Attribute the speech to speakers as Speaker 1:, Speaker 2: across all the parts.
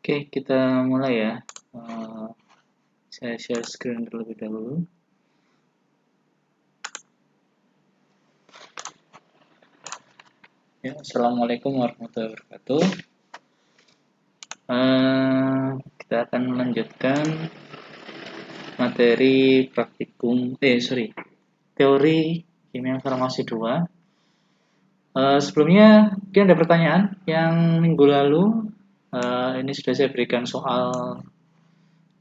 Speaker 1: Oke, kita mulai ya. Saya share screen terlebih dahulu. Ya, Assalamualaikum warahmatullahi wabarakatuh. Kita akan melanjutkan materi praktikum, teori kimia farmasi 2. Sebelumnya, mungkin ada pertanyaan yang minggu lalu. Ini sudah saya berikan soal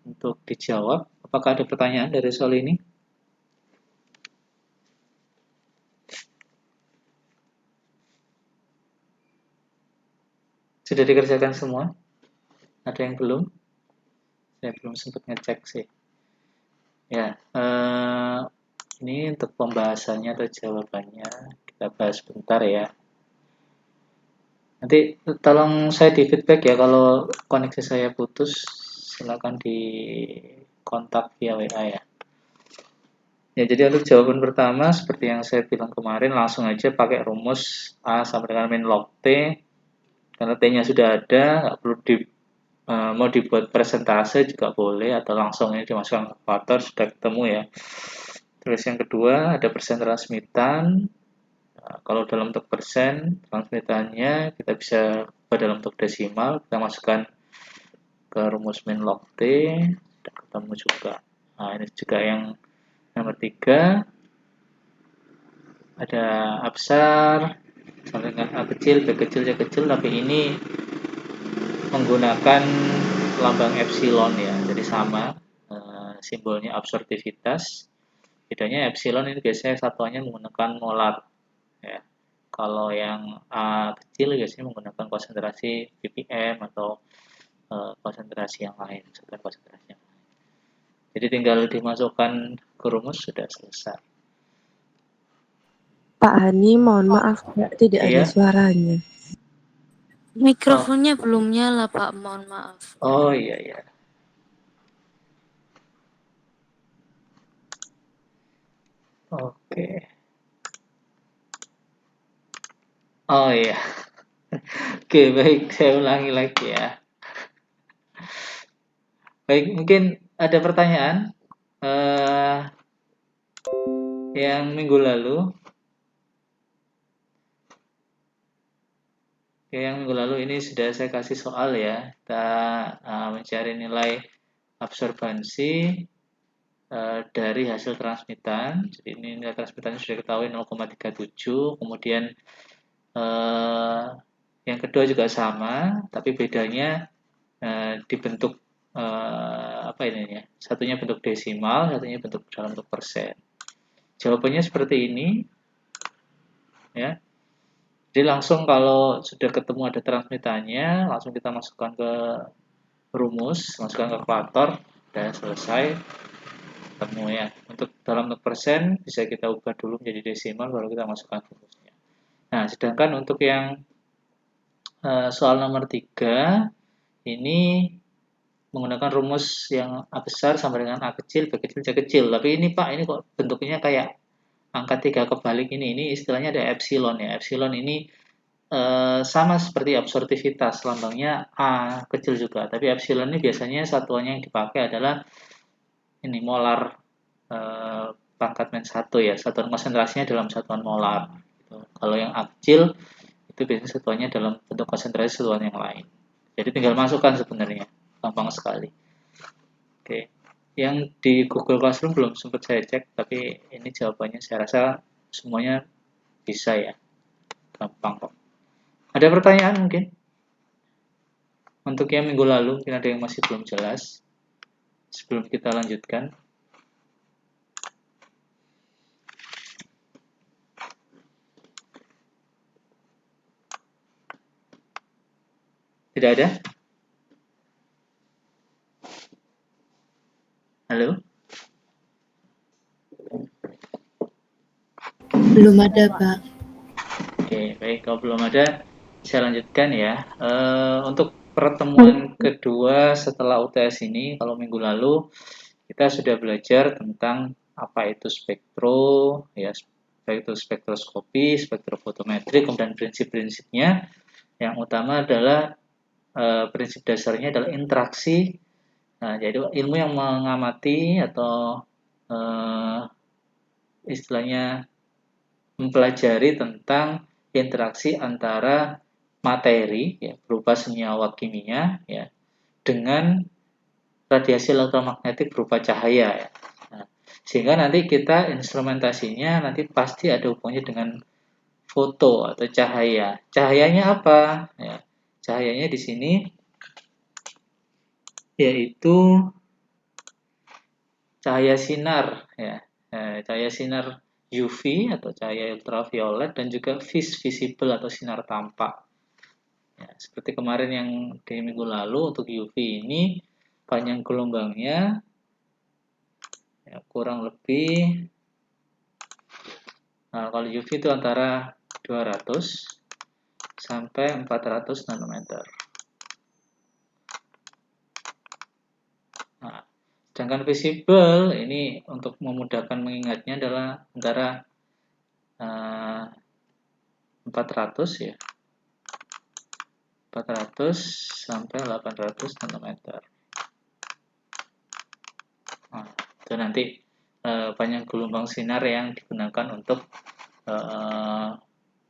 Speaker 1: untuk dijawab. Apakah ada pertanyaan dari soal ini? Sudah dikerjakan semua? Ada yang belum? Saya belum sempat ngecek sih. Ya, ini untuk pembahasannya atau jawabannya kita bahas bentar ya. Nanti tolong saya di feedback ya kalau koneksi saya putus, silakan di kontak via WA ya. Ya, jadi untuk jawaban pertama seperti yang saya bilang kemarin, langsung aja pakai rumus A sama dengan min log T. Karena T-nya sudah ada, nggak perlu mau dibuat presentase juga boleh, atau langsung ini dimasukkan ke kalkulator sudah ketemu ya. Terus yang kedua ada persen transmitan. Nah, kalau dalam bentuk persen transmitannya kita bisa ubah dalam bentuk desimal, kita masukkan ke rumus min log T, sudah ketemu juga. Nah, ini juga yang nomor 3, ada A besar sampai dengan A kecil, B kecil, C kecil, tapi ini menggunakan lambang epsilon ya, jadi sama simbolnya absorptivitas. Bedanya epsilon ini biasanya satuannya menggunakan molar ya. Kalau yang A kecil biasanya menggunakan konsentrasi ppm atau konsentrasi yang lain, satuan konsentrasi yang lain. Jadi tinggal dimasukkan ke rumus sudah selesai.
Speaker 2: Pak Hani, mohon maaf, Pak, tidak ada
Speaker 1: Iya.
Speaker 2: suaranya.
Speaker 3: Mikrofonnya belum nyala, Pak. Mohon maaf.
Speaker 1: Oh iya iya. Oke. Oh iya. Oke, baik, saya ulangi lagi ya. Baik, mungkin ada pertanyaan yang minggu lalu. Oke, yang minggu lalu ini sudah saya kasih soal ya. Kita mencari nilai absorbansi dari hasil transmitan. Jadi ini nilai transmitannya sudah diketahui 0,37. Kemudian yang kedua juga sama, tapi bedanya dibentuk apa ini ya? Satunya bentuk desimal, satunya bentuk dalam bentuk persen. Jawabannya seperti ini, ya. Jadi langsung kalau sudah ketemu ada transmitannya, langsung kita masukkan ke rumus, masukkan ke kalkulator, dan selesai ketemu ya. Untuk dalam bentuk persen bisa kita ubah dulu menjadi desimal, baru kita masukkan rumusnya. Nah, sedangkan untuk yang soal nomor 3 ini menggunakan rumus yang A besar sama dengan A kecil, B kecil, C kecil. Tapi ini Pak, ini kok bentuknya kayak angka 3 kebalik ini. Ini istilahnya ada epsilon ya. Epsilon ini sama seperti absorptivitas, lambangnya A kecil juga. Tapi epsilon ini biasanya satuannya yang dipakai adalah ini molar pangkat men 1 ya. Satuan konsentrasinya dalam satuan molar. Gitu. Kalau yang A kecil itu biasanya satuannya dalam bentuk konsentrasi satuan yang lain. Jadi tinggal masukkan sebenarnya, gampang sekali. Oke, yang di Google Classroom belum sempat saya cek, tapi ini jawabannya saya rasa semuanya bisa ya, gampang kok. Ada pertanyaan mungkin? Untuk yang minggu lalu, mungkin ada yang masih belum jelas. Sebelum kita lanjutkan. Tidak ada? Halo?
Speaker 3: Belum ada, Pak.
Speaker 1: Oke, baik. Kalau belum ada, saya lanjutkan ya. Untuk pertemuan kedua setelah UTS ini, kalau minggu lalu, kita sudah belajar tentang apa itu spektro, ya, spektroskopi, spektrofotometri, kemudian prinsip-prinsipnya. Yang utama adalah prinsip dasarnya adalah interaksi. Nah, jadi ilmu yang mengamati atau istilahnya mempelajari tentang interaksi antara materi ya, berupa senyawa kimia ya, dengan radiasi elektromagnetik berupa cahaya ya. Nah, sehingga nanti kita instrumentasinya nanti pasti ada hubungannya dengan foto atau cahaya. Cahayanya apa? Ya, cahayanya di sini yaitu cahaya sinar ya. Cahaya sinar UV atau cahaya ultraviolet dan juga visible atau sinar tampak. Ya, seperti kemarin yang di minggu lalu untuk UV ini panjang gelombangnya ya, kurang lebih kalau UV itu antara 200 sampai 400 nanometer. Nah, sedangkan visible ini untuk memudahkan mengingatnya adalah antara 400 ya. 400 sampai 800 nanometer. Nah, itu nanti panjang gelombang sinar yang digunakan untuk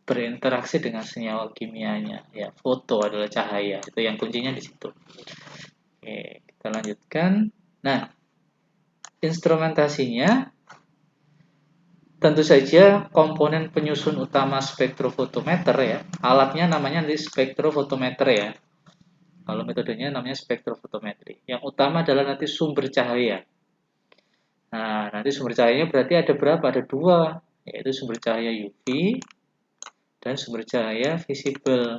Speaker 1: berinteraksi dengan senyawa kimianya. Ya, foto adalah cahaya. Itu yang kuncinya di situ. Oke, kita lanjutkan. Nah, instrumentasinya tentu saja komponen penyusun utama spektrofotometer ya. Alatnya namanya di spektrofotometer ya. Kalau metodenya namanya spektrofotometri. Yang utama adalah nanti sumber cahaya. Nah, nanti sumber cahayanya berarti ada berapa? Ada dua, yaitu sumber cahaya UV dan sumber cahaya visible.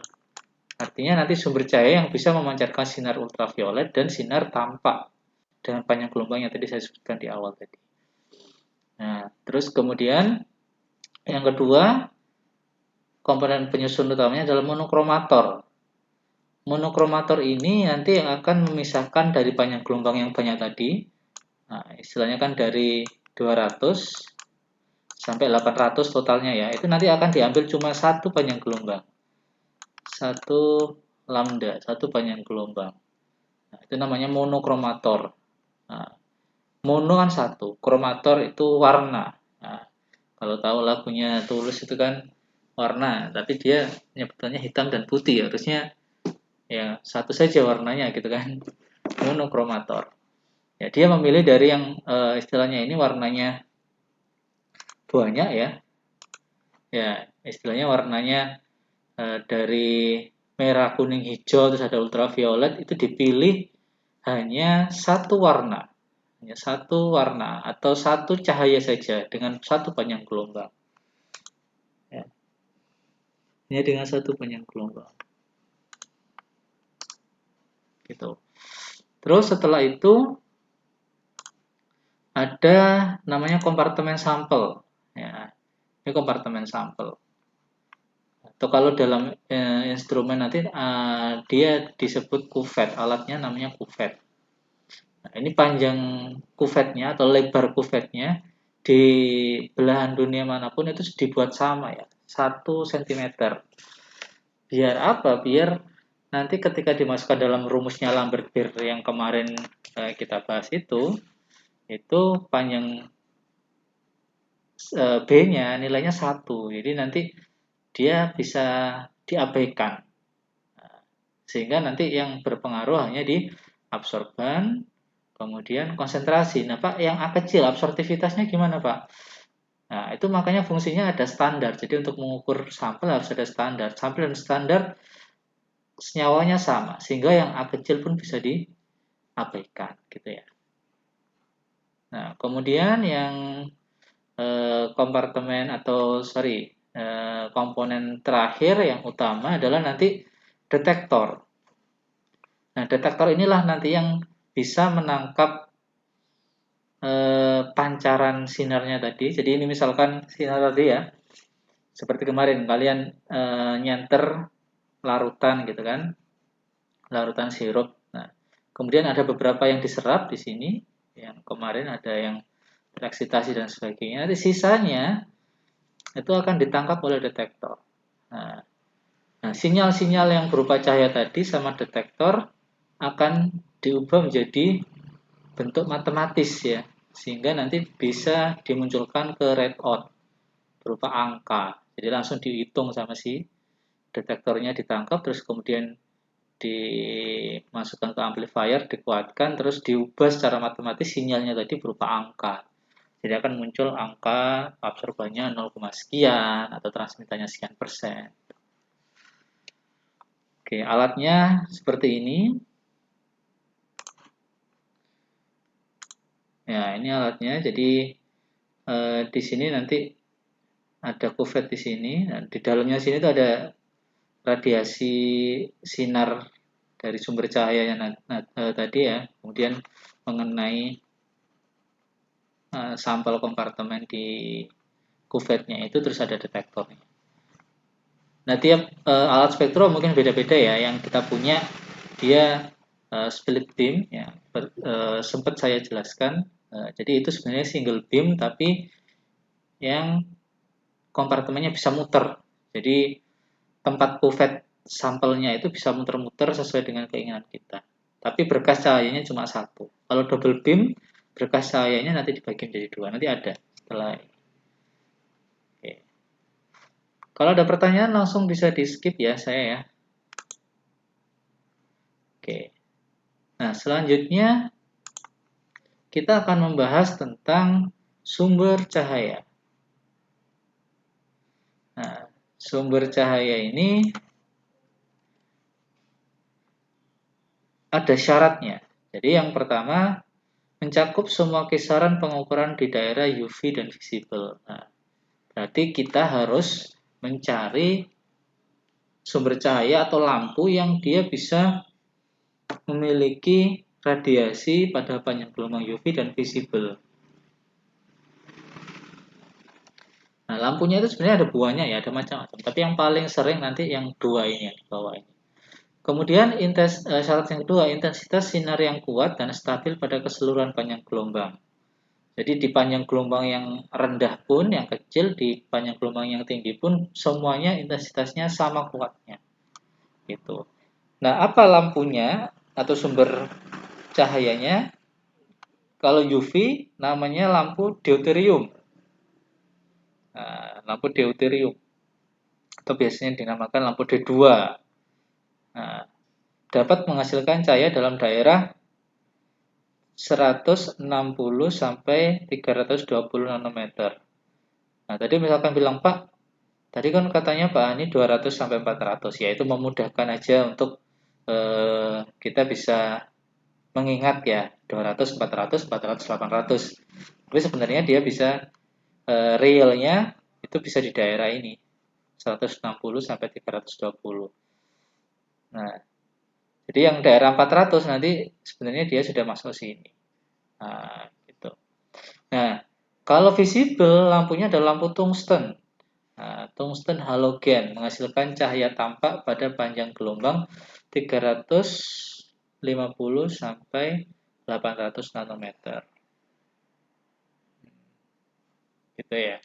Speaker 1: Artinya nanti sumber cahaya yang bisa memancarkan sinar ultraviolet dan sinar tampak dengan panjang gelombang yang tadi saya sebutkan di awal tadi. Nah, terus kemudian yang kedua, komponen penyusun utamanya adalah monokromator. Monokromator ini nanti yang akan memisahkan dari panjang gelombang yang banyak tadi. Nah, istilahnya kan dari 200 sampai 800 totalnya ya. Itu nanti akan diambil cuma satu panjang gelombang. Satu lambda, satu panjang gelombang. Nah, itu namanya monokromator. Nah, mono kan satu, kromator itu warna. Nah, kalau tahu lagunya Tulus itu kan warna, tapi dia nyebutannya hitam dan putih, harusnya ya satu saja warnanya gitu kan. Monokromator. Ya, dia memilih dari yang istilahnya ini warnanya banyak ya. Ya, istilahnya warnanya dari merah, kuning, hijau terus ada ultraviolet itu dipilih hanya satu warna. Hanya satu warna atau satu cahaya saja dengan satu panjang gelombang. Ya. Hanya dengan satu panjang gelombang. Gitu. Terus setelah itu ada namanya kompartemen sampel. Ya, ini kompartemen sampel. Atau kalau dalam instrumen nanti dia disebut kuvet, alatnya namanya kuvet. Nah, ini panjang kuvetnya atau lebar kuvetnya di belahan dunia manapun itu dibuat sama ya, 1 cm. Biar apa? Biar nanti ketika dimasukkan dalam rumusnya Lambert-Beer yang kemarin kita bahas itu panjang B-nya nilainya 1. Jadi nanti dia bisa diabaikan. Sehingga nanti yang berpengaruh hanya di absorban, kemudian konsentrasi. Nah, Pak, yang A kecil, absorptivitasnya gimana, Pak? Nah, itu makanya fungsinya ada standar. Jadi untuk mengukur sampel harus ada standar. Sampel dan standar senyawanya sama, sehingga yang A kecil pun bisa diabaikan, gitu ya. Nah, kemudian yang kompartemen atau komponen terakhir yang utama adalah nanti detektor. Nah, detektor inilah nanti yang bisa menangkap pancaran sinarnya tadi. Jadi ini misalkan sinar tadi ya, seperti kemarin kalian nyanter larutan gitu kan, larutan sirup. Nah, kemudian ada beberapa yang diserap di sini, yang kemarin ada yang tereksitasi dan sebagainya. Nanti sisanya itu akan ditangkap oleh detektor. Nah, Nah, sinyal-sinyal yang berupa cahaya tadi sama detektor akan diubah menjadi bentuk matematis ya, sehingga nanti bisa dimunculkan ke readout berupa angka. Jadi langsung dihitung sama si detektornya, ditangkap, terus kemudian dimasukkan ke amplifier, dikuatkan, terus diubah secara matematis sinyalnya tadi berupa angka. Jadi akan muncul angka absorbannya 0, sekian atau transmitannya sekian persen. Oke, alatnya seperti ini. Ya, ini alatnya. Jadi di sini nanti ada kuvet di sini. Nah, di dalamnya sini tuh ada radiasi sinar dari sumber cahaya yang tadi ya. Kemudian mengenai sampel kompartemen di kuvetnya itu, terus ada detektornya. Nah, tiap alat spektrum mungkin beda-beda ya. Yang kita punya dia split beam ya. Sempat saya jelaskan. Jadi itu sebenarnya single beam tapi yang kompartemennya bisa muter. Jadi tempat kuvet sampelnya itu bisa muter-muter sesuai dengan keinginan kita. Tapi berkas cahayanya cuma satu. Kalau double beam, berkas cahayanya nanti dibagi menjadi dua. Nanti ada setelah ini. Oke. Kalau ada pertanyaan langsung bisa di skip ya saya ya. Oke. Nah, selanjutnya kita akan membahas tentang sumber cahaya. Nah, sumber cahaya ini ada syaratnya. Jadi yang pertama, mencakup semua kisaran pengukuran di daerah UV dan visible. Nah, berarti kita harus mencari sumber cahaya atau lampu yang dia bisa memiliki radiasi pada panjang gelombang UV dan visible. Nah, lampunya itu sebenarnya ada buahnya ya, ada macam-macam. Tapi yang paling sering nanti yang dua ini yang di bawah ini. Kemudian syarat yang kedua, intensitas sinar yang kuat dan stabil pada keseluruhan panjang gelombang. Jadi di panjang gelombang yang rendah pun, yang kecil, di panjang gelombang yang tinggi pun, semuanya intensitasnya sama kuatnya. Gitu. Nah, apa lampunya atau sumber cahayanya? Kalau UV namanya lampu deuterium. Nah, lampu deuterium. Atau biasanya dinamakan lampu D2. Nah, dapat menghasilkan cahaya dalam daerah 160 sampai 320 nanometer. Nah, tadi misalkan bilang, Pak, tadi kan katanya Pak Ani 200 sampai 400, ya itu memudahkan aja untuk kita bisa mengingat ya 200, 400, 400, 800. Tapi sebenarnya dia bisa realnya itu bisa di daerah ini 160 sampai 320. Nah, jadi yang daerah 400 nanti sebenarnya dia sudah masuk sini. Nah, gitu. Nah, kalau visible lampunya adalah lampu tungsten. Nah, tungsten halogen menghasilkan cahaya tampak pada panjang gelombang 350 sampai 800 nanometer. Gitu ya.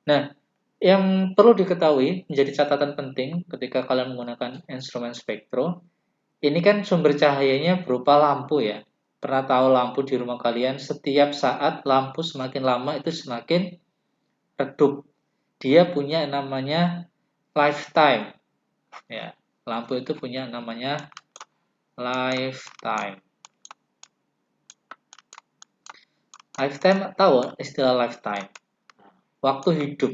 Speaker 1: Nah, yang perlu diketahui menjadi catatan penting ketika kalian menggunakan instrumen spektro, ini kan sumber cahayanya berupa lampu ya. Pernah tahu lampu di rumah kalian, setiap saat lampu semakin lama itu semakin redup. Dia punya namanya lifetime. Ya, lampu itu punya namanya lifetime. Lifetime, tahu istilah lifetime? Waktu hidup.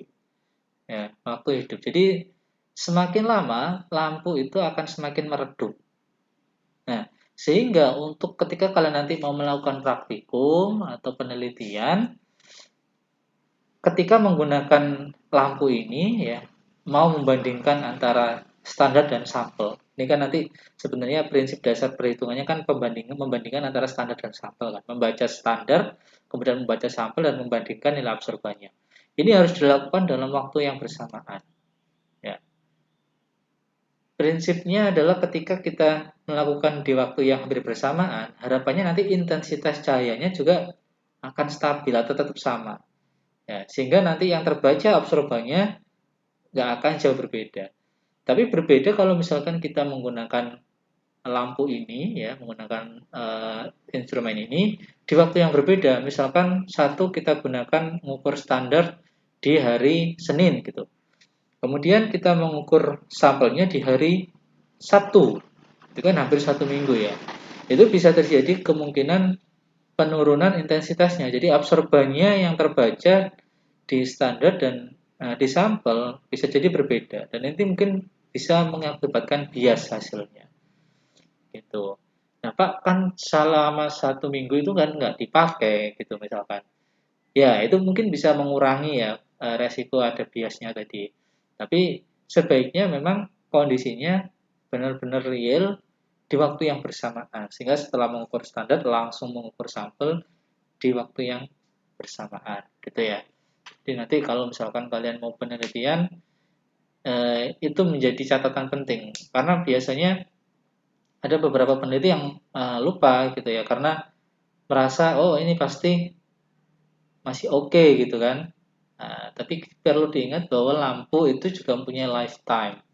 Speaker 1: Ya, waktu hidup. Jadi semakin lama lampu itu akan semakin meredup. Nah, sehingga untuk ketika kalian nanti mau melakukan praktikum atau penelitian, ketika menggunakan lampu ini ya, mau membandingkan antara standar dan sampel. Ini kan nanti sebenarnya prinsip dasar perhitungannya kan membandingkan antara standar dan sampel kan. Membaca standar, kemudian membaca sampel dan membandingkan nilai absorbannya. Ini harus dilakukan dalam waktu yang bersamaan. Ya. Prinsipnya adalah ketika kita melakukan di waktu yang hampir bersamaan, harapannya nanti intensitas cahayanya juga akan stabil atau tetap sama. Ya, sehingga nanti yang terbaca absorbannya nggak akan jauh berbeda. Tapi berbeda kalau misalkan kita menggunakan lampu ini ya, menggunakan instrumen ini di waktu yang berbeda. Misalkan satu kita gunakan mengukur standar di hari Senin gitu. Kemudian kita mengukur sampelnya di hari Sabtu. Itu kan hampir 1 minggu ya. Itu bisa terjadi kemungkinan penurunan intensitasnya. Jadi absorbannya yang terbaca di standar dan di sampel bisa jadi berbeda. Dan nanti mungkin bisa mengakibatkan bias hasilnya. Gitu. Nah Pak, kan selama 1 minggu itu kan nggak dipakai gitu misalkan. Ya itu mungkin bisa mengurangi ya resiko ada biasnya tadi. Tapi sebaiknya memang kondisinya benar-benar real di waktu yang bersamaan. Sehingga setelah mengukur standar langsung mengukur sampel di waktu yang bersamaan gitu ya. Jadi nanti kalau misalkan kalian mau penelitian itu menjadi catatan penting karena biasanya ada beberapa peneliti yang lupa gitu ya karena merasa oh ini pasti masih oke gitu kan. Nah, tapi perlu diingat bahwa lampu itu juga mempunyai lifetime.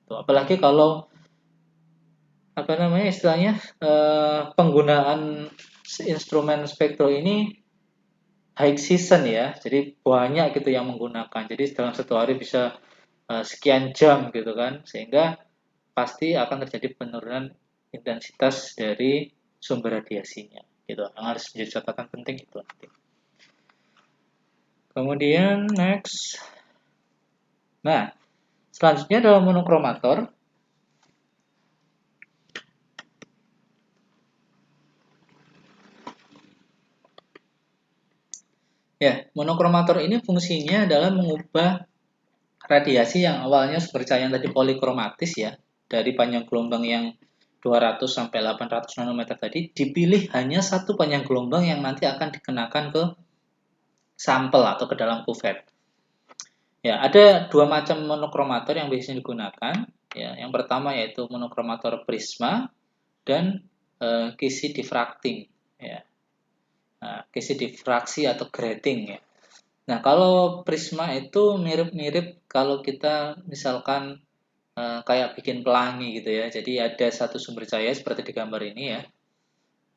Speaker 1: Gitu. Apalagi kalau apa namanya istilahnya penggunaan instrumen spektro ini high season ya. Jadi banyak gitu yang menggunakan. Jadi dalam satu hari bisa sekian jam gitu kan. Sehingga pasti akan terjadi penurunan intensitas dari sumber radiasinya. Gitu. Yang harus menjadi catatan penting itu nanti. Kemudian next. Nah, selanjutnya adalah monokromator. Ya, monokromator ini fungsinya adalah mengubah radiasi yang awalnya sumber cahaya yang tadi polikromatis ya, dari panjang gelombang yang 200 sampai 800 nanometer tadi, dipilih hanya satu panjang gelombang yang nanti akan dikenakan ke sampel atau ke dalam kuvet. Ya, ada dua macam monokromator yang biasanya digunakan. Ya, yang pertama yaitu monokromator prisma dan kisi diffracting. Ya. Nah, kisi diffraksi atau grating ya. Nah, kalau prisma itu mirip-mirip kalau kita misalkan kayak bikin pelangi gitu ya. Jadi ada satu sumber cahaya seperti di gambar ini ya.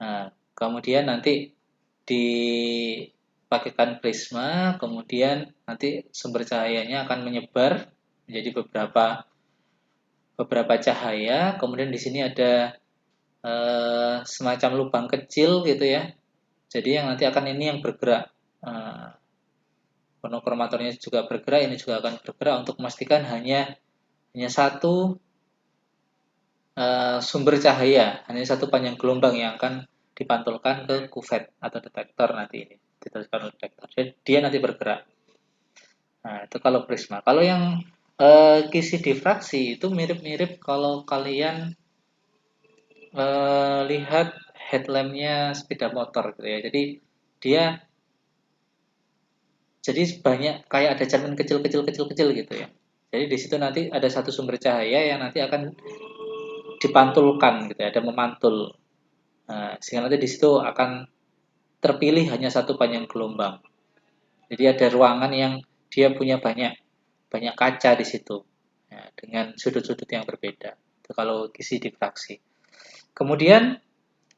Speaker 1: Nah, kemudian nanti dipakaikan prisma, kemudian nanti sumber cahayanya akan menyebar menjadi beberapa cahaya. Kemudian di sini ada semacam lubang kecil gitu ya. Jadi yang nanti akan ini yang bergerak. Monokromatornya juga bergerak, ini juga akan bergerak untuk memastikan hanya satu sumber cahaya, hanya satu panjang gelombang yang akan dipantulkan ke kuvet atau detektor nanti ini, ditekan oleh detektor. Jadi dia nanti bergerak. Nah, itu kalau prisma. Kalau yang kisi diffraksi itu mirip-mirip kalau kalian lihat headlampnya sepeda motor gitu ya. Jadi dia banyak kayak ada cermin kecil-kecil gitu ya. Jadi di situ nanti ada satu sumber cahaya yang nanti akan dipantulkan gitu ya, ada memantul. Nah, sehingga nanti di situ akan terpilih hanya satu panjang gelombang. Jadi ada ruangan yang dia punya banyak kaca di situ. Ya, dengan sudut-sudut yang berbeda. Itu kalau kisi diffraksi. Kemudian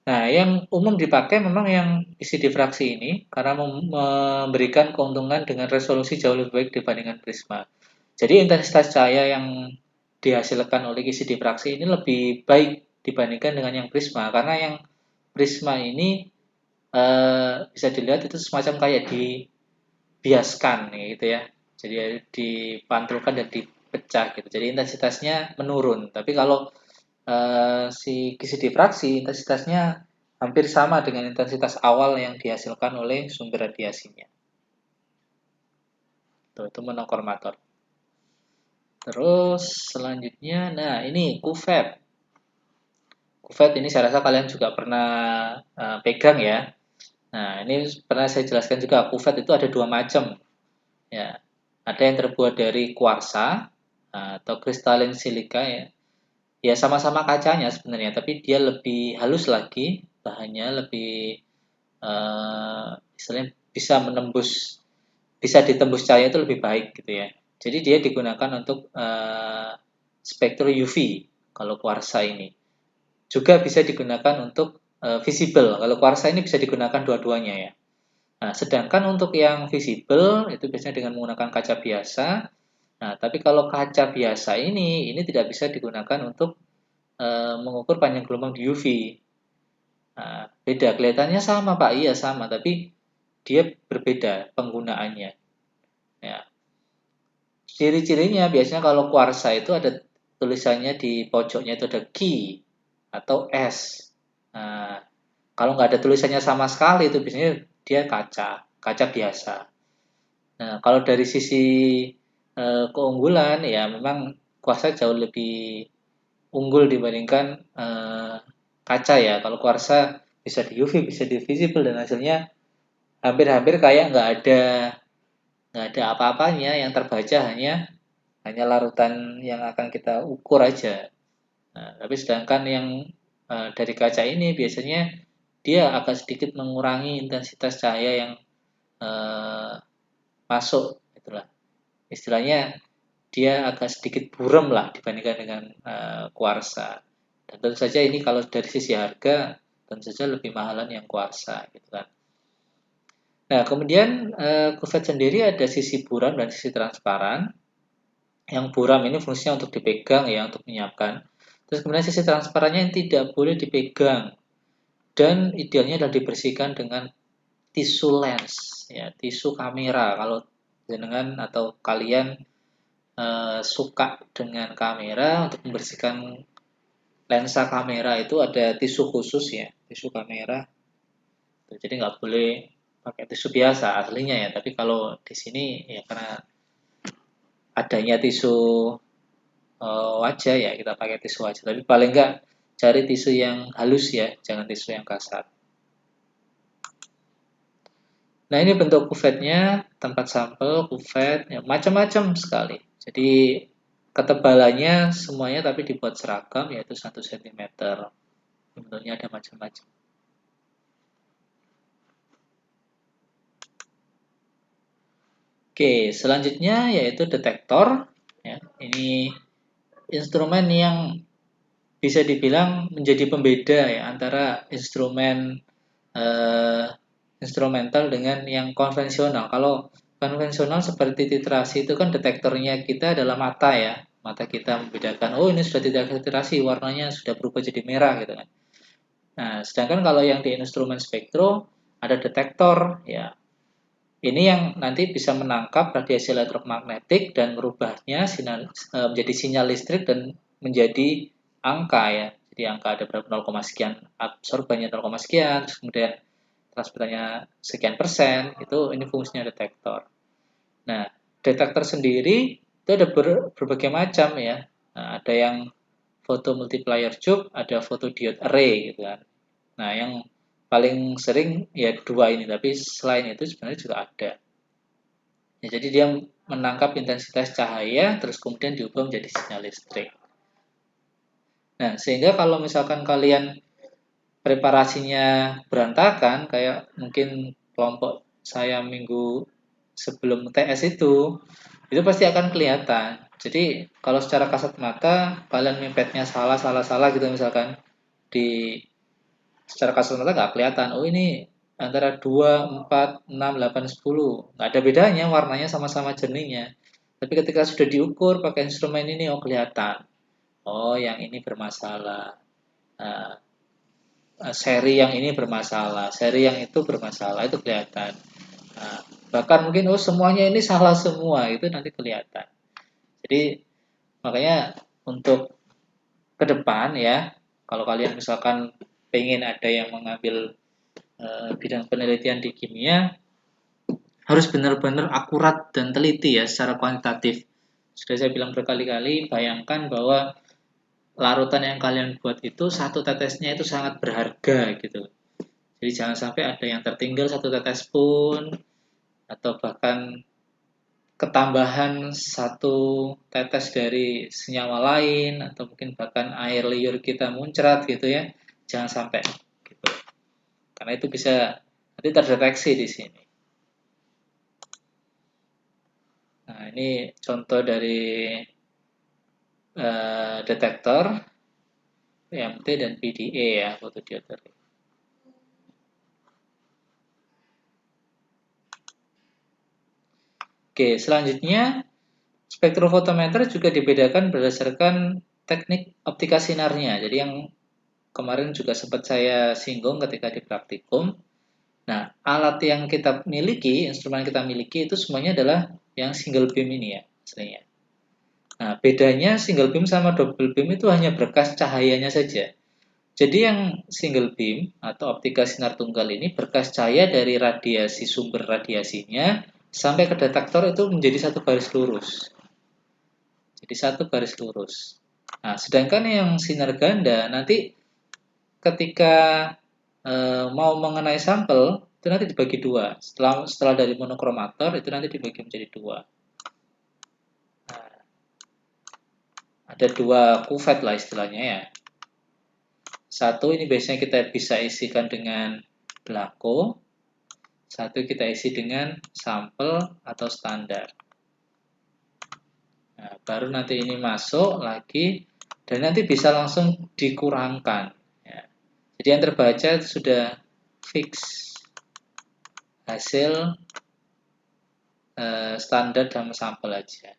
Speaker 1: nah, yang umum dipakai memang yang isi diffraksi ini karena memberikan keuntungan dengan resolusi jauh lebih baik dibandingkan prisma. Jadi intensitas cahaya yang dihasilkan oleh isi diffraksi ini lebih baik dibandingkan dengan yang prisma karena yang prisma ini bisa dilihat itu semacam kayak dibiaskan gitu ya. Jadi dipantulkan dan dipecah gitu. Jadi intensitasnya menurun. Tapi kalau si kisi diffraksi intensitasnya hampir sama dengan intensitas awal yang dihasilkan oleh sumber radiasinya. Itu monokromator. Terus selanjutnya, nah ini kuvet. Kuvet ini saya rasa kalian juga pernah pegang ya. Nah ini pernah saya jelaskan juga kuvet itu ada dua macam. Ya, ada yang terbuat dari kuarsa atau kristalin silika ya. Ya sama-sama kacanya sebenarnya, tapi dia lebih halus lagi, bahannya lebih istilahnya bisa ditembus cahaya itu lebih baik gitu ya. Jadi dia digunakan untuk spektrum UV kalau kuarsa ini. Juga bisa digunakan untuk visible. Kalau kuarsa ini bisa digunakan dua-duanya ya. Nah, sedangkan untuk yang visible itu biasanya dengan menggunakan kaca biasa. Nah, tapi kalau kaca biasa ini tidak bisa digunakan untuk mengukur panjang gelombang di UV. Nah, beda. Kelihatannya sama Pak, iya sama, tapi dia berbeda penggunaannya. Ya. Ciri-cirinya biasanya kalau kuarsa itu ada tulisannya di pojoknya itu ada Ki atau S. Nah, kalau nggak ada tulisannya sama sekali itu biasanya dia kaca biasa. Nah, kalau dari sisi keunggulan ya memang kuarsa jauh lebih unggul dibandingkan kaca ya. Kalau kuarsa bisa di UV, bisa di visible dan hasilnya hampir-hampir kayak nggak ada apa-apanya, yang terbaca hanya larutan yang akan kita ukur aja. Nah, tapi sedangkan yang dari kaca ini biasanya dia agak sedikit mengurangi intensitas cahaya yang masuk, itulah. Istilahnya dia agak sedikit buram lah dibandingkan dengan kuarsa. Dan tentu saja ini kalau dari sisi harga tentu saja lebih mahalan yang kuarsa, gitu kan. Nah, kemudian kuvet sendiri ada sisi buram dan sisi transparan. Yang buram ini fungsinya untuk dipegang ya, untuk menyiapkan. Terus kemudian sisi transparannya yang tidak boleh dipegang dan idealnya adalah dibersihkan dengan tisu lens ya, tisu kamera. Kalau jenengan atau kalian suka dengan kamera, untuk membersihkan lensa kamera itu ada tisu khusus ya, tisu kamera. Jadi nggak boleh pakai tisu biasa aslinya ya, tapi kalau di sini ya karena adanya tisu wajah ya kita pakai tisu wajah. Tapi paling nggak cari tisu yang halus ya, jangan tisu yang kasar. Nah, ini bentuk kuvetnya, tempat sampel, kuvet, ya, macam-macam sekali. Jadi ketebalannya semuanya tapi dibuat seragam, yaitu 1 cm. Bentuknya ada macam-macam. Oke, selanjutnya yaitu detektor. Ya, ini instrumen yang bisa dibilang menjadi pembeda ya antara instrumental dengan yang konvensional. Kalau konvensional seperti titrasi itu kan detektornya kita adalah mata ya. Mata kita membedakan, oh ini sudah tidak titrasi, warnanya sudah berubah jadi merah gitu kan. Nah, sedangkan kalau yang di instrumen spektro ada detektor ya. Ini yang nanti bisa menangkap radiasi elektromagnetik dan merubahnya menjadi sinyal listrik dan menjadi angka ya. Jadi angka ada berapa 0, sekian, absorbannya 0, sekian, kemudian transferannya sekian persen, itu ini fungsinya detektor. Nah, detektor sendiri itu ada berbagai macam ya. Nah, ada yang foto multiplier tube, ada foto diode array gitu kan. Nah, yang paling sering ya dua ini, tapi selain itu sebenarnya juga ada. Ya, jadi dia menangkap intensitas cahaya, terus kemudian diubah menjadi sinyal listrik. Nah, sehingga kalau misalkan kalian preparasinya berantakan, kayak mungkin kelompok saya minggu sebelum TS itu pasti akan kelihatan. Jadi kalau secara kasat mata kalian mimpetnya salah gitu misalkan, di secara kasat mata nggak kelihatan. Oh ini antara 2, 4, 6, 8, 10. Nggak ada bedanya, warnanya sama-sama jernihnya. Tapi ketika sudah diukur pakai instrumen ini, oh kelihatan. Oh yang ini bermasalah. Nah, seri yang ini bermasalah, seri yang itu bermasalah, itu kelihatan. Nah, bahkan mungkin oh semuanya ini salah semua, itu nanti kelihatan. Jadi makanya untuk ke depan ya, kalau kalian misalkan pengen ada yang mengambil bidang penelitian di kimia, harus benar-benar akurat dan teliti ya secara kuantitatif. Sudah saya bilang berkali-kali, bayangkan bahwa larutan yang kalian buat itu satu tetesnya itu sangat berharga gitu. Jadi jangan sampai ada yang tertinggal satu tetes pun, atau bahkan ketambahan satu tetes dari senyawa lain, atau mungkin bahkan air liur kita muncrat gitu ya. Jangan sampai gitu. Karena itu bisa nanti terdeteksi di sini. Nah, ini contoh dari detektor PMT dan PDA ya, photodioder. Oke, selanjutnya spektrofotometer juga dibedakan berdasarkan teknik optika sinarnya. Jadi yang kemarin juga sempat saya singgung ketika di praktikum. Nah, alat yang kita miliki, instrumen yang kita miliki itu semuanya adalah yang single beam ini ya, aslinya. Nah, bedanya single beam sama double beam itu hanya berkas cahayanya saja. Jadi yang single beam atau optika sinar tunggal ini berkas cahaya dari radiasi sumber radiasinya sampai ke detektor itu menjadi satu garis lurus. Jadi satu garis lurus. Nah, sedangkan yang sinar ganda nanti ketika mau mengenai sampel itu nanti dibagi dua. Setelah dari monokromator itu nanti dibagi menjadi dua. Nah, ada dua kuvet lah istilahnya ya. Satu ini biasanya kita bisa isikan dengan belangko. Satu kita isi dengan sampel atau standar. Nah, baru nanti ini masuk lagi dan nanti bisa langsung dikurangkan. Ya. Jadi yang terbaca sudah fix hasil standar dan sampel aja.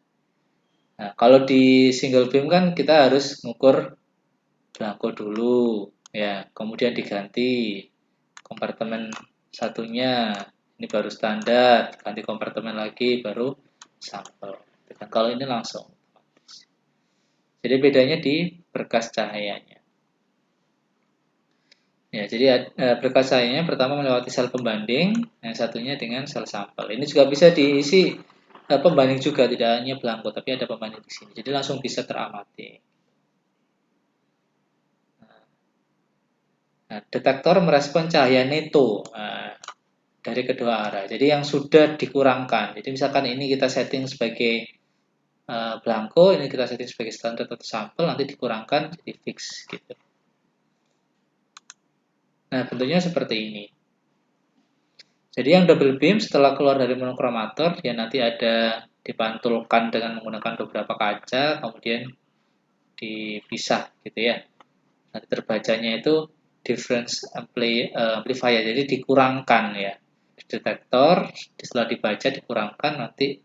Speaker 1: Nah, kalau di single beam kan kita harus ngukur belangko dulu, ya, kemudian diganti kompartemen satunya, ini baru standar, ganti kompartemen lagi, baru sampel. Dan kalau ini langsung. Jadi bedanya di berkas cahayanya. Ya, jadi berkas cahayanya pertama melewati sel pembanding, yang satunya dengan sel sampel. Ini juga bisa diisi pembanding juga, tidak hanya belangko, tapi ada pembanding di sini. Jadi langsung bisa teramati. Nah, detektor merespon cahaya neto dari kedua arah. Jadi yang sudah dikurangkan. Jadi misalkan ini kita setting sebagai belangko, ini kita setting sebagai standar atau sampel, nanti dikurangkan jadi fix gitu. Nah, bentuknya seperti ini. Jadi yang double beam setelah keluar dari monokromator, ya nanti ada dipantulkan dengan menggunakan beberapa kaca, kemudian dipisah gitu ya. Nanti terbacanya itu difference amplifier, jadi dikurangkan ya. Di detektor, setelah dibaca dikurangkan, nanti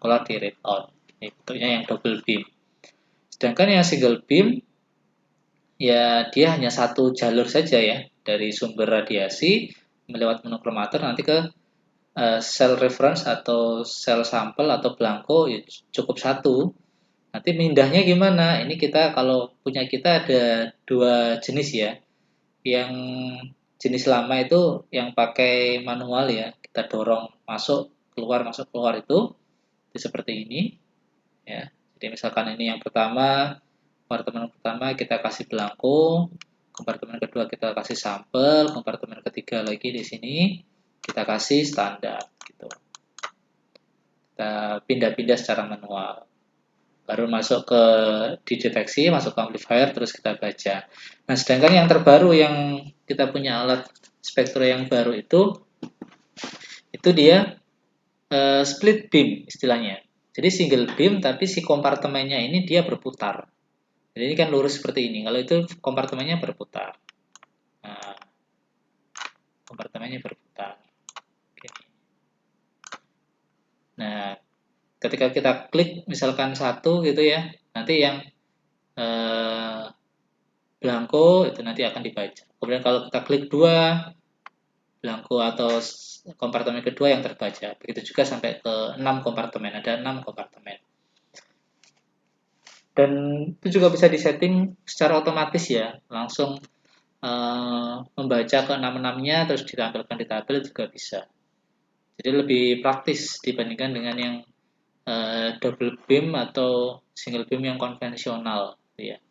Speaker 1: keluar di readout. Ini bentuknya yang double beam. Sedangkan yang single beam, ya dia hanya satu jalur saja ya, dari sumber radiasi melewat monokromator nanti ke sel reference atau sel sampel atau belangko ya cukup satu. Nanti mindahnya gimana? Ini kita kalau punya kita ada dua jenis ya. Yang jenis lama itu yang pakai manual ya, kita dorong masuk keluar itu seperti ini ya. Jadi misalkan ini yang pertama, kompartemen pertama kita kasih belangko, kompartemen kedua kita kasih sampel, kompartemen ketiga lagi di sini kita kasih standar gitu. Kita pindah-pindah secara manual. Baru masuk ke dideteksi, masuk ke amplifier, terus kita baca. Nah, sedangkan yang terbaru yang kita punya alat spektro yang baru itu dia split beam istilahnya. Jadi single beam tapi si kompartemennya ini dia berputar. Jadi ini kan lurus seperti ini. Kalau itu kompartemennya berputar. Nah, kompartemennya berputar. Oke. Nah, ketika kita klik misalkan satu gitu ya, nanti yang belangko itu nanti akan dibaca. Kemudian kalau kita klik dua, belangko atau kompartemen kedua yang terbaca. Begitu juga sampai ke 6 kompartemen, ada 6 kompartemen. Dan itu juga bisa disetting secara otomatis ya, langsung membaca ke 6-6-nya terus ditampilkan di tabel juga bisa. Jadi lebih praktis dibandingkan dengan yang double beam atau single beam yang konvensional ya.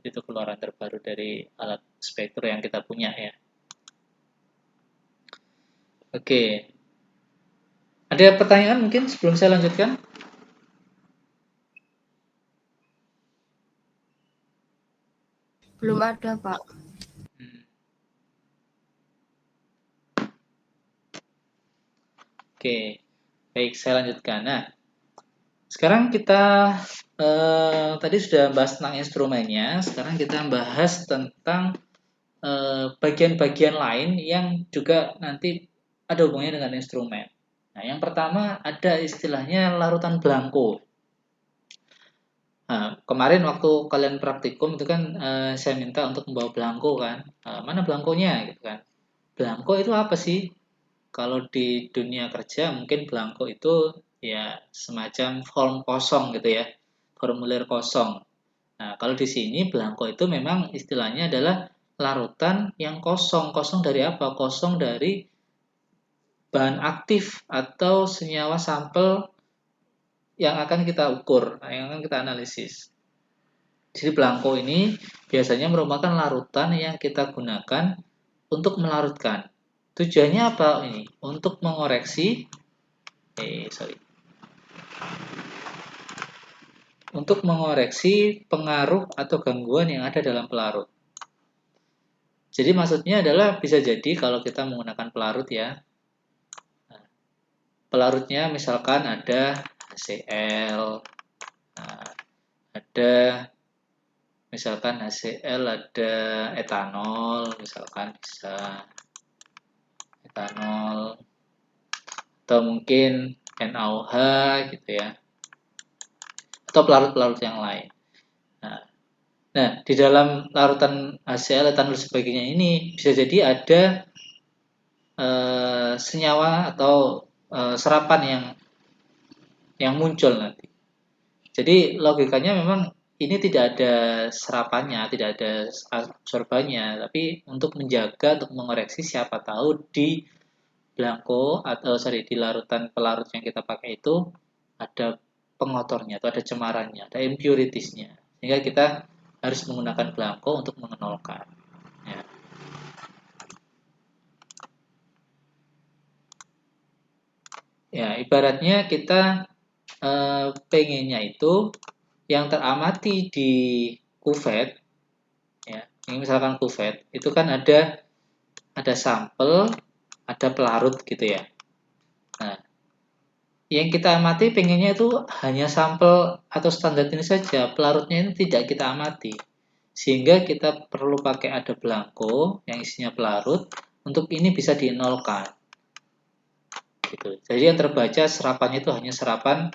Speaker 1: Jadi itu keluaran terbaru dari alat spektro yang kita punya ya. Oke. Ada pertanyaan mungkin sebelum saya lanjutkan?
Speaker 3: Belum ada, Pak.
Speaker 1: Oke, baik saya lanjutkan. Nah, Sekarang kita tadi sudah bahas tentang instrumennya, sekarang kita bahas tentang bagian-bagian lain yang juga nanti ada hubungannya dengan instrumen. Nah, yang pertama ada istilahnya larutan belangko. Nah, kemarin waktu kalian praktikum itu kan saya minta untuk membawa belangko kan. Mana belangkonya gitu kan. Belangko itu apa sih? Kalau di dunia kerja mungkin belangko itu ya semacam form kosong gitu ya. Formulir kosong. Nah, kalau di sini belangko itu memang istilahnya adalah larutan yang kosong. Kosong dari apa? Kosong dari bahan aktif atau senyawa sampel yang akan kita ukur, yang akan kita analisis. Jadi belangko ini biasanya merupakan larutan yang kita gunakan untuk melarutkan. Tujuannya apa ini? Untuk mengoreksi, untuk mengoreksi pengaruh atau gangguan yang ada dalam pelarut. Jadi maksudnya adalah bisa jadi kalau kita menggunakan pelarut ya, pelarutnya misalkan ada HCl, ada misalkan HCl, ada etanol, misalkan bisa etanol, atau mungkin NaOH gitu ya, atau pelarut-pelarut yang lain. Nah, di dalam larutan HCl, etanol, sebagainya ini bisa jadi ada senyawa atau serapan yang muncul nanti. Jadi logikanya memang ini tidak ada serapannya, tidak ada absorbannya, tapi untuk menjaga, untuk mengoreksi siapa tahu di belangko atau di larutan pelarut yang kita pakai itu ada pengotornya atau ada cemarannya, ada impuritiesnya, sehingga kita harus menggunakan belangko untuk mengenolkan. Ya. Ya, ibaratnya kita pengennya itu yang teramati di kuvet, ya, ini misalkan kuvet, itu kan ada sampel, ada pelarut gitu ya. Nah, yang kita amati pengennya itu hanya sampel atau standar ini saja, pelarutnya ini tidak kita amati. Sehingga kita perlu pakai ada belangko yang isinya pelarut untuk ini bisa dienolkan. Gitu. Jadi yang terbaca serapannya itu hanya serapan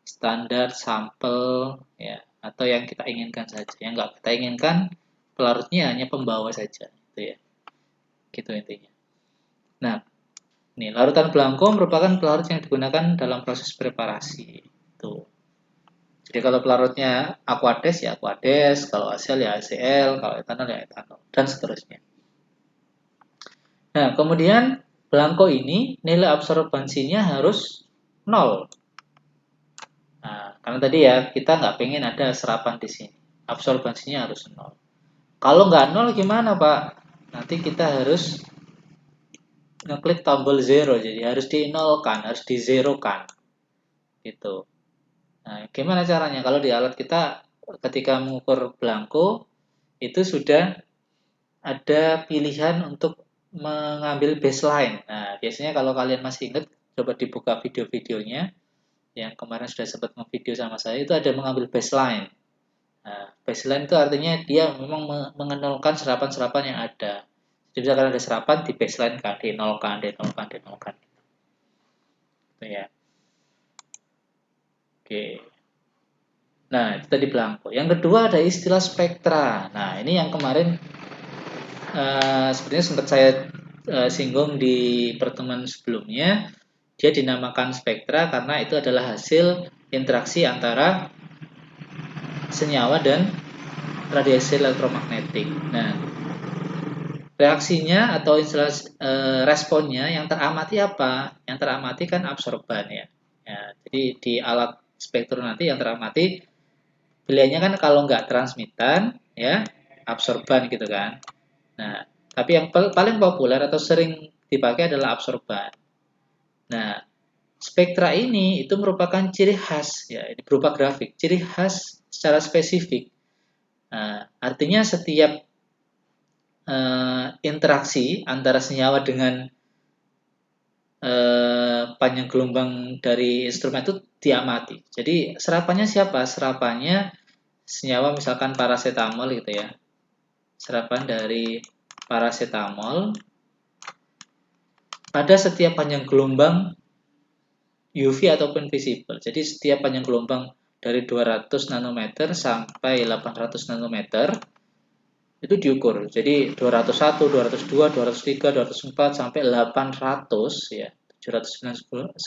Speaker 1: standar sampel ya, atau yang kita inginkan saja. Yang nggak kita inginkan pelarutnya hanya pembawa saja, gitu ya. Gitu intinya. Nah, ini larutan belangko merupakan pelarut yang digunakan dalam proses preparasi. Itu. Jadi kalau pelarutnya aquades ya aquades, kalau HCl ya HCl, kalau etanol ya etanol, dan seterusnya. Nah, kemudian belangko ini nilai absorbansinya harus 0. Nah, karena tadi ya kita nggak pengen ada serapan di sini. Absorbansinya harus 0. Kalau nggak 0 gimana Pak? Nanti kita harus ngeklik tombol 0, jadi harus dinolkan, harus dizerokan. Gitu. Nah, gimana caranya? Kalau di alat kita ketika mengukur belangko itu sudah ada pilihan untuk mengambil baseline. Nah, biasanya kalau kalian masih ingat, coba dibuka video-videonya yang kemarin sudah sempat nge-video sama saya, itu ada mengambil baseline. Nah, baseline itu artinya dia memang mengenolkan serapan-serapan yang ada. Jadi misalkan ada serapan di baseline kan, dinolkan. Gitu ya. Oke. Nah, itu tadi belangko. Yang kedua ada istilah spektra. Nah, ini yang kemarin sebenarnya sempat saya singgung di pertemuan sebelumnya. Dia dinamakan spektra karena itu adalah hasil interaksi antara senyawa dan radiasi elektromagnetik. Nah, reaksinya atau istilah responnya yang teramati apa? Yang teramati kan absorban ya. Jadi di alat spektrum nanti yang teramati pilihannya kan kalau nggak transmitan ya absorban gitu kan. Nah, tapi yang paling populer atau sering dipakai adalah absorban. Nah, spektra ini itu merupakan ciri khas ya, ini berupa grafik, ciri khas secara spesifik. Nah, artinya setiap interaksi antara senyawa dengan panjang gelombang dari instrumen itu diamati. Jadi serapannya siapa? Serapannya senyawa misalkan paracetamol gitu ya. Serapan dari paracetamol pada setiap panjang gelombang UV ataupun visible. Jadi setiap panjang gelombang dari 200 nanometer sampai 800 nanometer itu diukur. Jadi 201, 202, 203, 204 sampai 800 ya. 799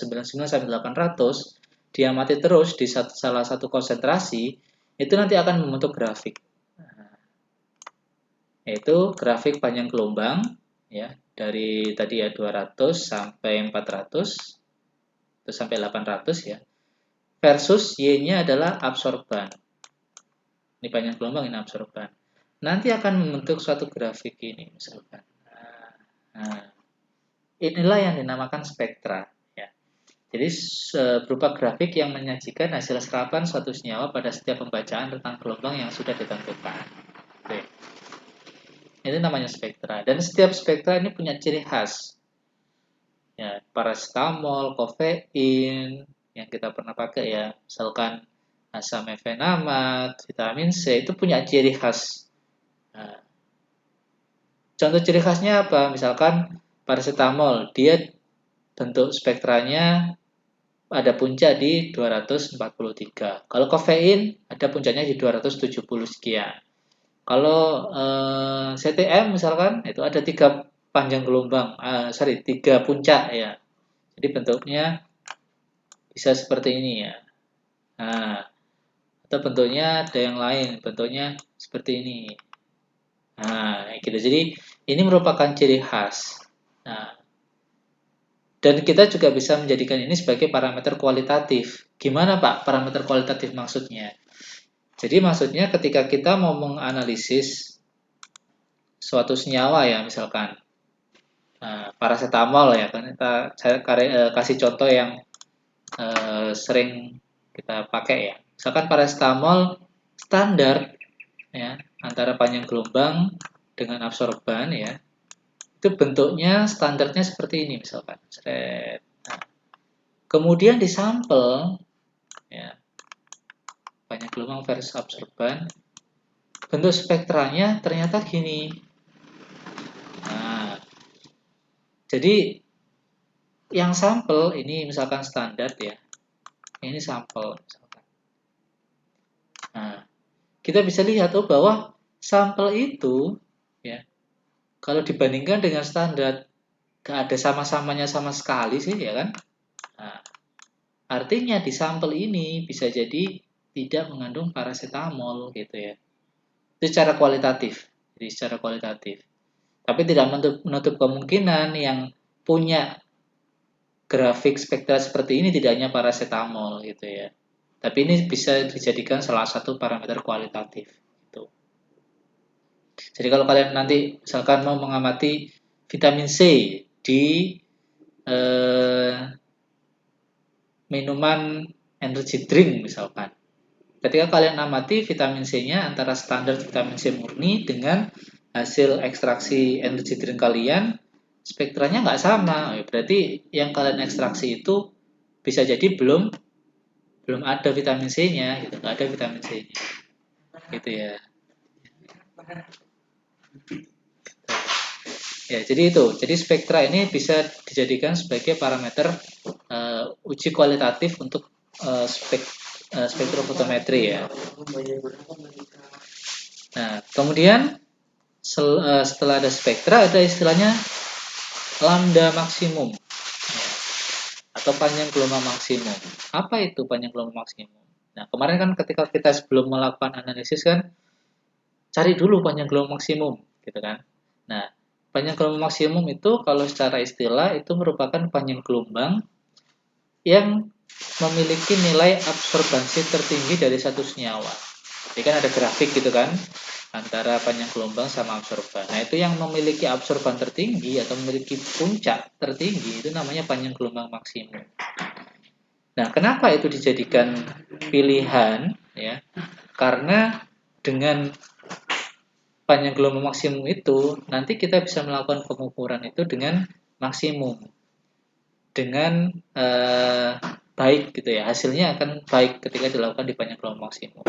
Speaker 1: sampai 800 diamati terus di salah satu konsentrasi itu nanti akan membentuk grafik. Yaitu grafik panjang gelombang ya dari tadi ya 200 sampai 400 terus sampai 800 ya. Versus Y-nya adalah absorban. Ini panjang gelombang, ini absorban. Nanti akan membentuk suatu grafik ini misalkan. Nah, inilah yang dinamakan spektra ya. Jadi berupa grafik yang menyajikan hasil serapan suatu senyawa pada setiap pembacaan tentang gelombang yang sudah ditentukan. Oke. Itu namanya spektra. Dan setiap spektra ini punya ciri khas. Ya, paracetamol, kofein yang kita pernah pakai ya, misalkan asam efenamat, vitamin C itu punya ciri khas. Nah, contoh ciri khasnya apa? Misalkan paracetamol, dia bentuk spektranya ada puncak di 243. Kalau kofein ada puncaknya di 270 sekian. Kalau CTM misalkan itu ada 3 panjang gelombang, 3 puncak ya. Jadi bentuknya bisa seperti ini ya. Nah, atau bentuknya ada yang lain, bentuknya seperti ini. Nah, gitu. Jadi ini merupakan ciri khas. Nah, dan kita juga bisa menjadikan ini sebagai parameter kualitatif. Gimana Pak parameter kualitatif maksudnya? Jadi maksudnya ketika kita mau menganalisis suatu senyawa ya misalkan paracetamol ya kan saya kasih contoh yang sering kita pakai ya. Misalkan paracetamol standar ya antara panjang gelombang dengan absorban ya. Itu bentuknya standarnya seperti ini misalkan. Nah, kemudian di sampel ya panjang gelombang versus absorban bentuk spektranya ternyata gini. Nah, jadi yang sampel ini misalkan standar ya. Ini sampel misalkan. Nah, kita bisa lihat bahwa sampel itu ya kalau dibandingkan dengan standar gak ada sama-samanya sama sekali sih ya kan. Nah, artinya di sampel ini bisa jadi tidak mengandung paracetamol gitu ya. Itu secara kualitatif. Jadi secara kualitatif. Tapi tidak menutup kemungkinan yang punya grafik spektra seperti ini tidak hanya paracetamol gitu ya. Tapi ini bisa dijadikan salah satu parameter kualitatif. Gitu. Jadi kalau kalian nanti misalkan mau mengamati vitamin C di minuman energy drink misalkan. Ketika kalian amati vitamin C-nya antara standar vitamin C murni dengan hasil ekstraksi energy drink kalian, spektranya nggak sama. Berarti yang kalian ekstraksi itu bisa jadi belum ada vitamin C-nya, gitu. Nggak ada vitamin C-nya, gitu ya. Ya, jadi itu. Jadi spektra ini bisa dijadikan sebagai parameter uji kualitatif untuk spektrofotometri ya. Nah, kemudian setelah ada spektra ada istilahnya lambda maksimum atau panjang gelombang maksimum. Apa itu panjang gelombang maksimum? Nah, kemarin kan ketika kita sebelum melakukan analisis kan cari dulu panjang gelombang maksimum, gitu kan. Nah, panjang gelombang maksimum itu kalau secara istilah itu merupakan panjang gelombang yang memiliki nilai absorbansi tertinggi dari satu senyawa. Jadi kan ada grafik gitu kan antara panjang gelombang sama absorban. Nah, itu yang memiliki absorban tertinggi atau memiliki puncak tertinggi itu namanya panjang gelombang maksimum. Nah, kenapa itu dijadikan pilihan ya? Karena dengan panjang gelombang maksimum itu nanti kita bisa melakukan pengukuran itu dengan maksimum. dengan baik gitu ya. Hasilnya akan baik ketika dilakukan di panjang gelombang maksimum.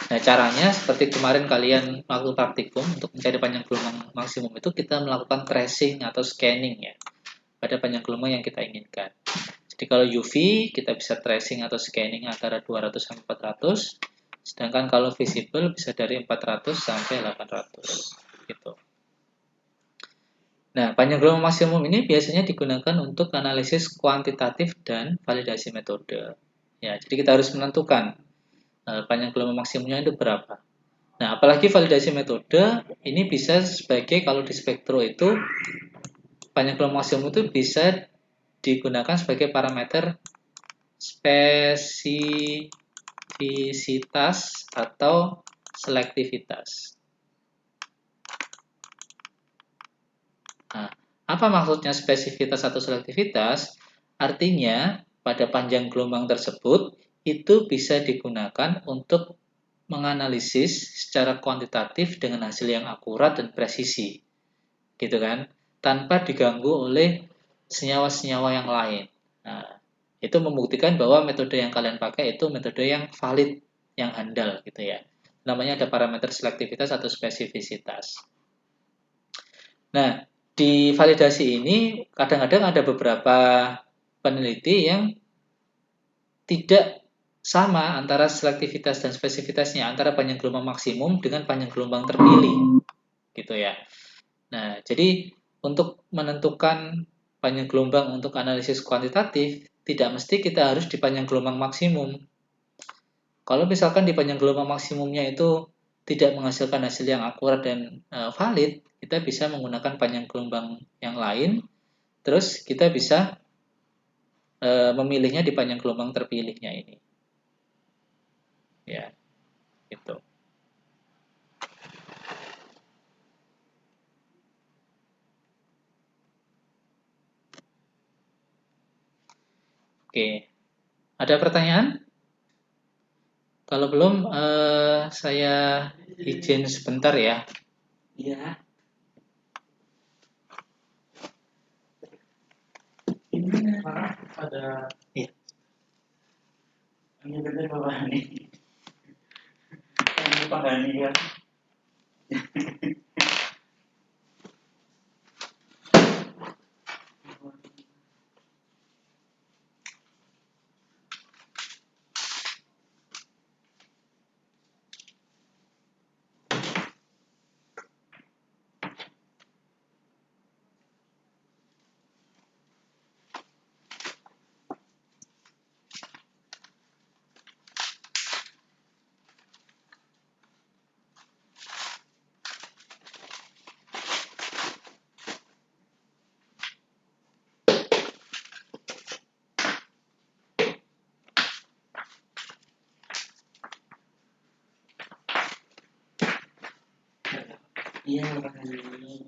Speaker 1: Nah, caranya seperti kemarin kalian waktu praktikum untuk mencari panjang gelombang maksimum itu kita melakukan tracing atau scanning ya pada panjang gelombang yang kita inginkan. Jadi kalau UV kita bisa tracing atau scanning antara 200 sampai 400, sedangkan kalau visible bisa dari 400 sampai 800 gitu. Nah, panjang gelombang maksimum ini biasanya digunakan untuk analisis kuantitatif dan validasi metode. Ya, jadi kita harus menentukan panjang gelombang maksimumnya itu berapa. Nah, apalagi validasi metode ini bisa sebagai kalau di spektro itu panjang gelombang maksimum itu bisa digunakan sebagai parameter spesifisitas atau selektivitas. Nah, apa maksudnya spesifitas atau selektivitas? Artinya, pada panjang gelombang tersebut itu bisa digunakan untuk menganalisis secara kuantitatif dengan hasil yang akurat dan presisi, gitu kan, tanpa diganggu oleh senyawa-senyawa yang lain. Nah, itu membuktikan bahwa metode yang kalian pakai itu metode yang valid, yang handal, gitu ya. Namanya ada parameter selektivitas atau spesifisitas. Nah, di validasi ini kadang-kadang ada beberapa peneliti yang tidak sama antara selektivitas dan spesifitasnya antara panjang gelombang maksimum dengan panjang gelombang terpilih, gitu ya. Nah, jadi untuk menentukan panjang gelombang untuk analisis kuantitatif tidak mesti kita harus di panjang gelombang maksimum. Kalau misalkan di panjang gelombang maksimumnya itu tidak menghasilkan hasil yang akurat dan valid, kita bisa menggunakan panjang gelombang yang lain. Terus kita bisa memilihnya di panjang gelombang terpilihnya ini. Ya, gitu. Oke, ada pertanyaan? Kalau belum, saya izin sebentar ya.
Speaker 4: Iya. Ini ada.
Speaker 1: Iya.
Speaker 4: Ini benar Bapak Hani. Ini Pak Hani ya. Iya Bapak Hani.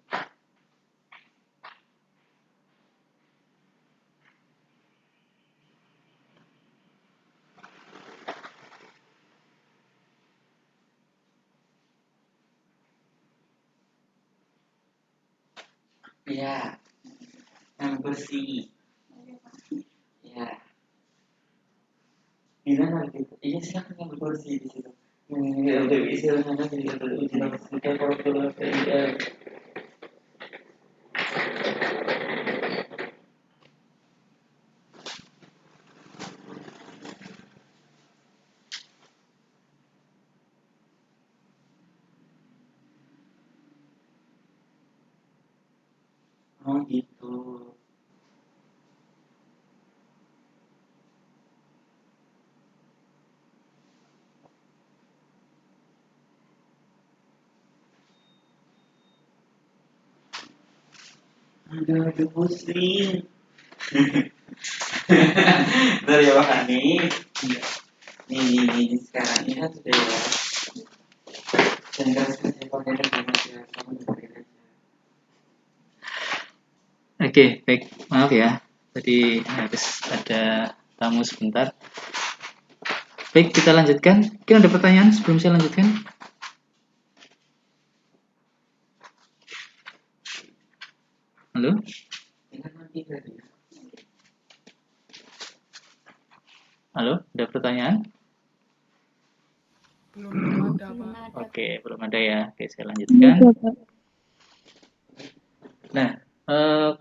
Speaker 4: Iya. Yang bersih. Iya. Di mana gitu? Iya silakan yang bersih di situ. Udah istilahnya nanti kita ujian kita kalau oh gitu. Aduh pusing. Dari ya Pak Hani. Nih sekarang ini kan sudah ya. Dan kalau saya pakai dengan ya, kamu dengerin aja.
Speaker 1: Oke, baik. Maaf ya. Tadi harus ada tamu sebentar. Baik, kita lanjutkan. Mungkin ada pertanyaan sebelum saya lanjutkan? Halo?
Speaker 4: Dengan nanti tadi.
Speaker 1: Halo, ada pertanyaan?
Speaker 5: Belum ada,
Speaker 3: Belum
Speaker 5: Pak.
Speaker 3: ada.
Speaker 1: Oke, belum ada ya. Oke, saya
Speaker 2: Iya,
Speaker 1: lanjutkan.
Speaker 2: Pak.
Speaker 1: Nah,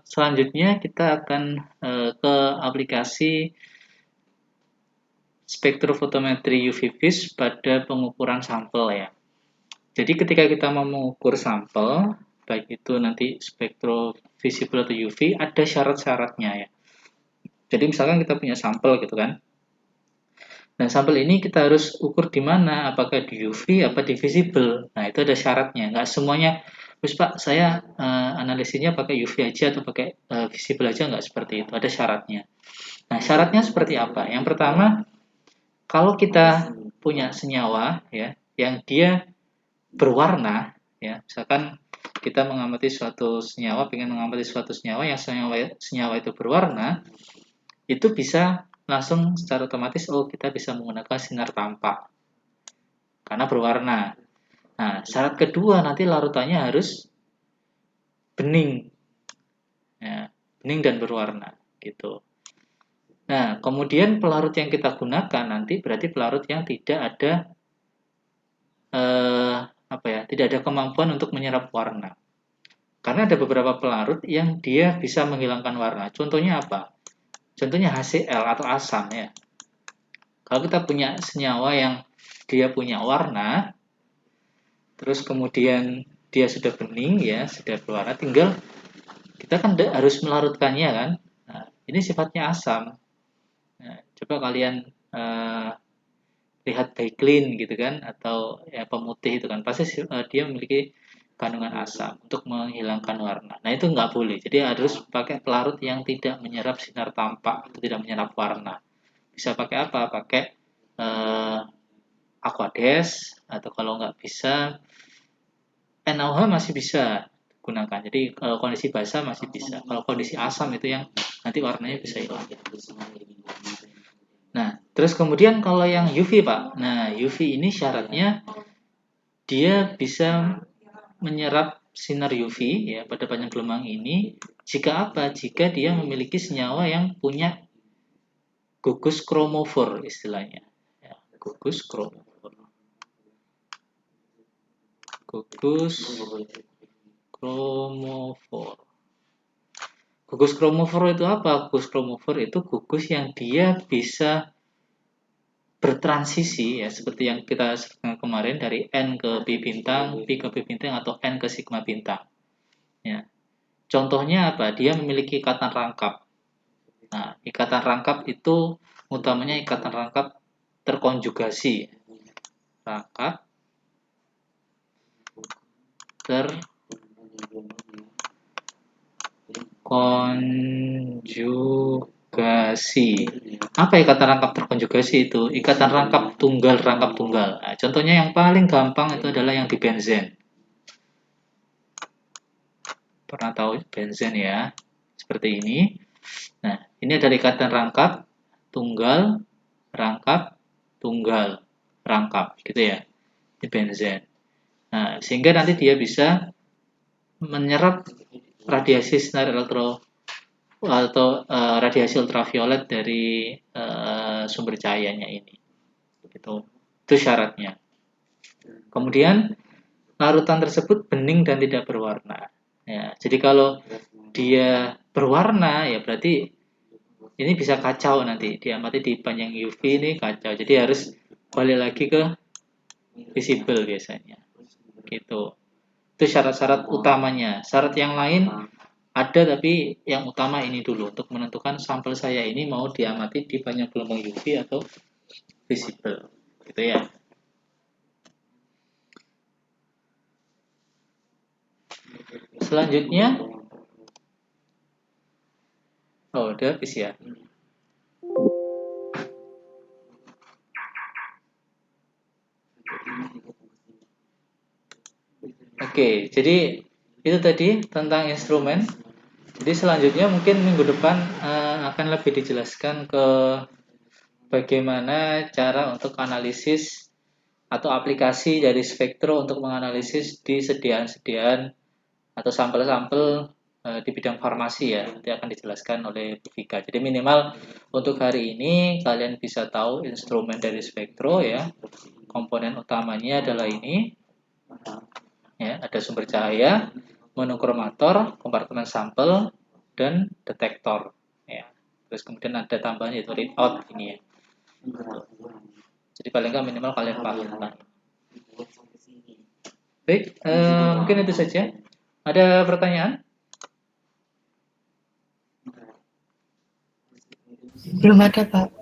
Speaker 1: selanjutnya kita akan ke aplikasi spektrofotometri UV vis pada pengukuran sampel ya. Jadi ketika kita mau mengukur sampel, baik itu nanti spektrovisible atau UV, ada syarat-syaratnya ya. Jadi misalkan kita punya sampel gitu kan. Nah, sampel ini kita harus ukur di mana, apakah di UV apa di visible. Nah, itu ada syaratnya. Nggak semuanya, terus Pak, saya analisisnya pakai UV aja atau pakai visible aja, nggak seperti itu. Ada syaratnya. Nah, syaratnya seperti apa? Yang pertama, kalau kita punya senyawa ya, yang dia berwarna, ya, misalkan kita mengamati suatu senyawa, pengen mengamati suatu senyawa yang senyawa itu berwarna, itu bisa langsung secara otomatis kita bisa menggunakan sinar tampak karena berwarna. Nah, syarat kedua nanti larutannya harus bening, ya, bening dan berwarna gitu. Nah, kemudian pelarut yang kita gunakan nanti berarti pelarut yang tidak ada tidak ada kemampuan untuk menyerap warna. Karena ada beberapa pelarut yang dia bisa menghilangkan warna. Contohnya apa? Contohnya HCl atau asam ya. Kalau kita punya senyawa yang dia punya warna, terus kemudian dia sudah bening ya, sudah berwarna, tinggal kita kan harus melarutkannya kan. Nah, ini sifatnya asam. Nah, coba kalian lihat Baiklin gitu kan, atau ya pemutih itu kan, pasti dia memiliki kandungan asam untuk menghilangkan warna. Nah, itu nggak boleh. Jadi harus pakai pelarut yang tidak menyerap sinar tampak atau tidak menyerap warna. Bisa pakai apa? Pakai Aquades, atau kalau nggak bisa NaOH masih bisa gunakan. Jadi kalau kondisi basah masih bisa. Kalau kondisi asam itu yang nanti warnanya bisa hilang. Nah, terus kemudian kalau yang UV Pak. Nah, UV ini syaratnya dia bisa menyerap sinar UV ya pada panjang gelombang ini jika apa? Jika dia memiliki senyawa yang punya gugus kromofor istilahnya. Ya, gugus kromofor. Gugus kromofor. Gugus kromofor itu apa? Gugus kromofor itu gugus yang dia bisa bertransisi ya seperti yang kita sebutkan kemarin dari N ke P bintang, P ke P bintang atau N ke sigma bintang. Ya. Contohnya apa? Dia memiliki ikatan rangkap. Nah, ikatan rangkap itu utamanya ikatan rangkap terkonjugasi. Rangkap terkonjugasi. Apa ikatan rangkap terkonjugasi itu? Ikatan rangkap tunggal. Nah, contohnya yang paling gampang itu adalah yang di benzen. Pernah tahu benzen ya? Seperti ini. Nah, ini adalah ikatan rangkap tunggal, rangkap, gitu ya. Ini benzen. Nah, sehingga nanti dia bisa menyerap radiasi sinar elektro atau radiasi ultraviolet dari sumber cahayanya ini. Itu syaratnya. Kemudian larutan tersebut bening dan tidak berwarna. Ya, jadi kalau dia berwarna ya berarti ini bisa kacau nanti diamati di panjang UV ini kacau. Jadi harus balik lagi ke visible biasanya. Gitu. Itu syarat-syarat utamanya. Syarat yang lain ada tapi yang utama ini dulu untuk menentukan sampel saya ini mau diamati di panjang gelombang UV atau visible. Gitu ya. Selanjutnya udah habis ya. Oke, jadi itu tadi tentang instrumen. Jadi selanjutnya mungkin minggu depan akan lebih dijelaskan ke bagaimana cara untuk analisis atau aplikasi dari spektro untuk menganalisis di sediaan-sediaan atau sampel-sampel di bidang farmasi ya, nanti akan dijelaskan oleh Bu Vika. Jadi minimal untuk hari ini kalian bisa tahu instrumen dari spektro ya. Komponen utamanya adalah ini, ya, ada sumber cahaya, monokromator, kompartemen sampel, dan detektor. Ya. Terus kemudian ada tambahan yaitu readout ini ya. Jadi paling nggak minimal kalian paham lah. Baik, mungkin itu saja. Ada pertanyaan?
Speaker 3: Belum ada, Pak.